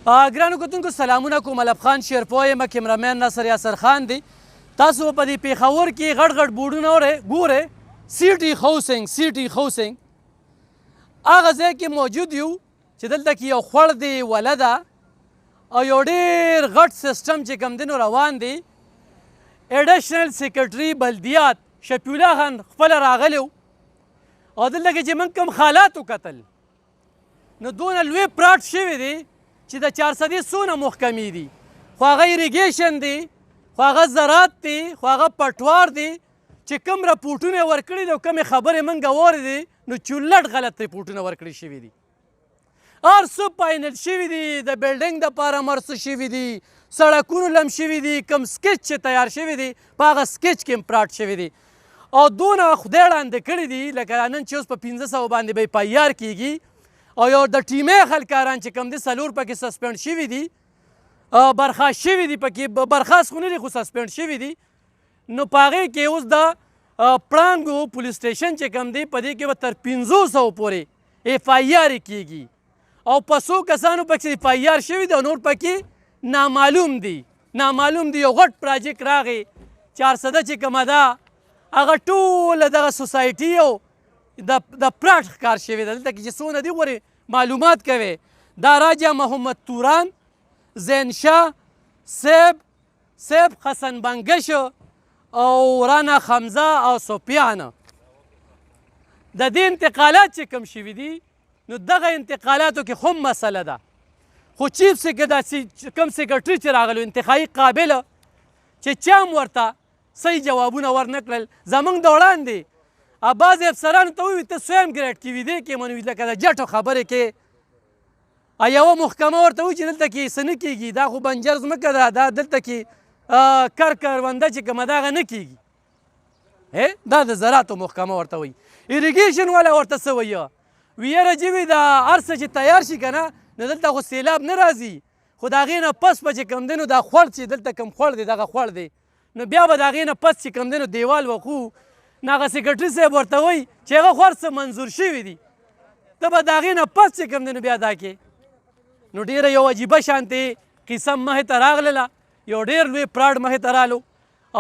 ګرانو کتونکو سلامونه کوم. علب خان شیرپوی یم، کیمرامین ناصر یاسر خان دی. تاسو په دې پیښور کې غټ غټ بورډونه ګورئ، سیټي هاوسنګ هغه ځای کې موجود یو چې دلته کې یو خوړ دی وله ده او یو ډېر غټ سیسټم چې کوم دی نو روان دی. ایډیشنل سیکرټري بلدیات شفیع الله خان خپله راغلی و او دلته کې چې موږ کوم حالات وکتل نو دونه لوی پراټ شوي دی چې د 400 څونه محکمې دي، خو هغه ایریګیشن دی، خو هغه زراعت دی، خو هغه پټوار دی چې کوم رپورټونه یې ورکړي دي او کومې خبرې موږ اورېدې نو چولټ غلط رپورټونه ورکړي شوي دي. هر څه فاینل شوي دي، د بلډینګ دپاره هم هر څه شوي دي، سړکونو لم شوي دي، کوم سکیچ چې تیار شوي دي په هغه سکیچ کې هم پراټ شوي دي او دونه خدای ړانده کړي دي لکه نن چې اوس په 500 باندې به پایار کېږي او یو د ټیمې خلکاران چې کوم دي 4 پکې سسپینډ شوي دي، برخاست شوي دي، پکې برخاست خو نه دي خو سسپینډ شوي دي. نو په هغې کې اوس د پړانګو پولیس سټیشن چې کوم دی په دې کې به تر 500 پورې اف آی آر کېږي او په څو کسانو پکې اف آی آر شوي دي او نور پکې نامعلوم دي. یو غټ پراجیکټ راغی 400 چې کومه ده هغه ټوله دغه سوسایټي او د پراټ ښکار شوي ده. دلته کې چې څونه دي ګورې معلومات کوي. دا راجا محمد توران، زین شاه سیب حسن بنگش او رانا حمزه او سفیان. د دې انتقالات چې کوم شوي دي نو دغه انتقالاتو کې هم مسله ده، خو چیف کوم سیکرټري چې راغلو انتخابي قابله چې چا هم ورته صحیح جوابونه ورنه کړل. زموږ د وړاندې بعضې افسرانو ته وویل ته سویم ګریډ کې ویدې کې منوي لکه د جټو خبرې کې یوه محکمه ورته وایي چې دلته کې څه نه کېږي، دا خو بنجر ځمکه ده، دا دلته کې کرونده چې کومه ده هغه نه کېږي. دا د زراعتو محکمه ورته وایي. ایریګیشن والا ورته څه وایي ویره جوي دا هر څه چې تیار شي که نه نو دلته خو سیلاب نه راځي، خو د هغې نه پس به چې کوم دی نو دا خوړ چې دلته کوم خوړ دی دغه خوړ دی نو بیا به د هغې نه پس چې کوم دی نو دیوال وخو نو هغه سیکرټري صاحب ورته وایي چې هغه خو هر څه منظور شوي دي، ته به د هغې نه پس چې کوم دی نو بیا دا کې نو ډېره یو عجیبه شانتې قسم مخې ته راغلله، یو ډېر لوی پراډ مخې ته رالو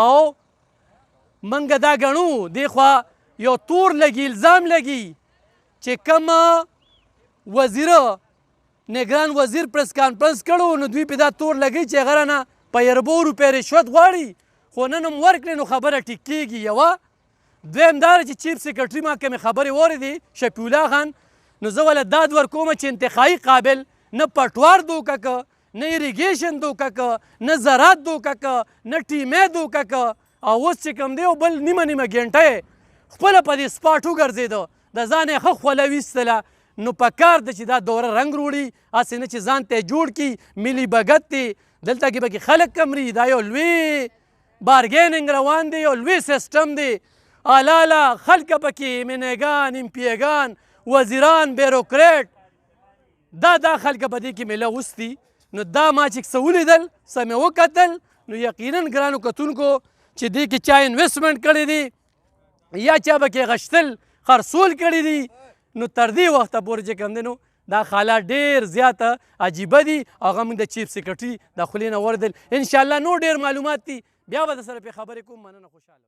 او موږ دا ګڼو دې خوا یو تور لګي الزام لګي چې کوم وزیره نگران وزیر پریس کانفرنس کړو نو دوی په دا تور لګي چې هغه رانه په یربو روپۍ رشوت غواړي خو نن هم ورکړې نو خبره ټیک کېږي. یوه دویم دا چې چیف سیکرټري ما کومې خبرې اورېدې شفیع الله خان نو زه ولې داد ورکوم چې انتخابي قابل نه پټوار دوکه که، نه ایریګیشن دوکه که، نه زراعت دوکه که، نه ټیمې دوکه که او اوس چې کوم دی او بل نیمه ګنټه یې خپله په دې سپاټ وګرځېده د ځان یې ښه خوله ویستله. نو په کار ده چې دا دوره رنګ وروړي، هسې نه چې ځان ته یې جوړ کړي ملي بګت دی. دلته کې پکې خلک کمري، دا یو لوی بارګیننګ روان دی، یو لوی سیسټم دی. اعلی خلکه پکې امیګان، امپیګان، وزیران، بیروکریټ دا خلکه په دې کې میله وستي. نو دا ما چې څه ولیدل څه مې وکتل نو یقینا ګرانو کتونکو چې دې کې چا انویسټمنټ کړی دی یا چا به کې غشتل خرڅول کړي دي نو تر دې وخته پورې چې کوم دی نو دا حالات ډېر زیاته عجیبه دي. هغه موږ د چیف سیکرټري د خولې نه واورېدل. انشاءالله نور ډېر معلومات دي بیا به در سره پرې خبرې کوم. مننه، خوشحاله.